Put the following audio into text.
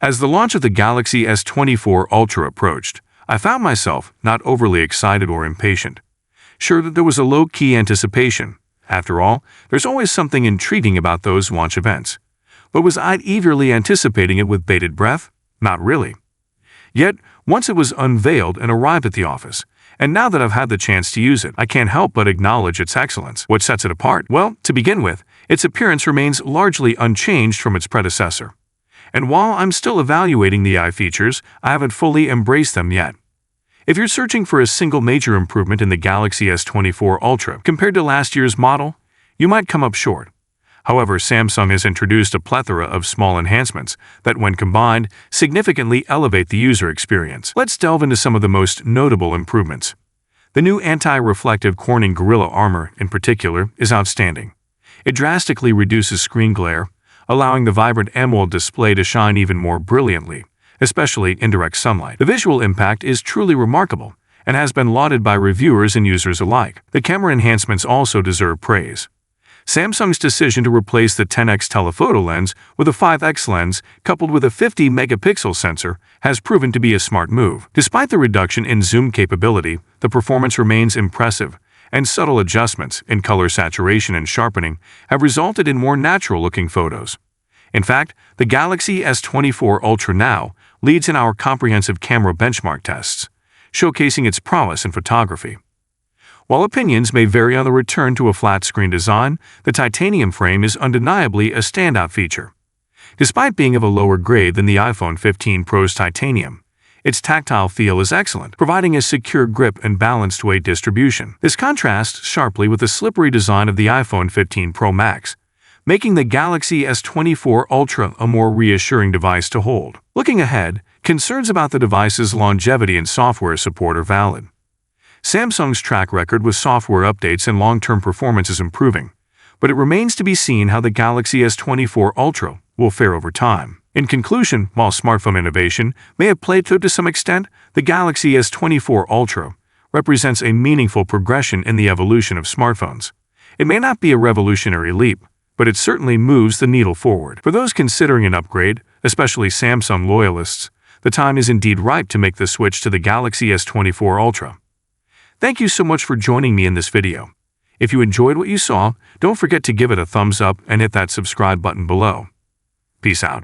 As the launch of the Galaxy S24 Ultra approached, I found myself not overly excited or impatient. Sure that there was a low-key anticipation. After all, there's always something intriguing about those launch events. But was I eagerly anticipating it with bated breath? Not really. Yet, once it was unveiled and arrived at the office, and now that I've had the chance to use it, I can't help but acknowledge its excellence. What sets it apart? Well, to begin with, its appearance remains largely unchanged from its predecessor. And while I'm still evaluating the AI features, I haven't fully embraced them yet. If you're searching for a single major improvement in the Galaxy S24 Ultra compared to last year's model, you might come up short. However, Samsung has introduced a plethora of small enhancements that, when combined, significantly elevate the user experience. Let's delve into some of the most notable improvements. The new anti-reflective Corning Gorilla Armor, in particular, is outstanding. It drastically reduces screen glare, allowing the vibrant AMOLED display to shine even more brilliantly, especially in direct sunlight. The visual impact is truly remarkable and has been lauded by reviewers and users alike. The camera enhancements also deserve praise. Samsung's decision to replace the 10x telephoto lens with a 5x lens coupled with a 50-megapixel sensor has proven to be a smart move. Despite the reduction in zoom capability, the performance remains impressive, and subtle adjustments in color saturation and sharpening have resulted in more natural-looking photos. In fact, the Galaxy S24 Ultra now leads in our comprehensive camera benchmark tests, showcasing its prowess in photography. While opinions may vary on the return to a flat-screen design, the titanium frame is undeniably a standout feature. Despite being of a lower grade than the iPhone 15 Pro's titanium, its tactile feel is excellent, providing a secure grip and balanced weight distribution. This contrasts sharply with the slippery design of the iPhone 15 Pro Max, making the Galaxy S24 Ultra a more reassuring device to hold. Looking ahead, concerns about the device's longevity and software support are valid. Samsung's track record with software updates and long-term performance is improving, but it remains to be seen how the Galaxy S24 Ultra will fare over time. In conclusion, while smartphone innovation may have plateaued to some extent, the Galaxy S24 Ultra represents a meaningful progression in the evolution of smartphones. It may not be a revolutionary leap, but it certainly moves the needle forward. For those considering an upgrade, especially Samsung loyalists, the time is indeed ripe to make the switch to the Galaxy S24 Ultra. Thank you so much for joining me in this video. If you enjoyed what you saw, don't forget to give it a thumbs up and hit that subscribe button below. Peace out.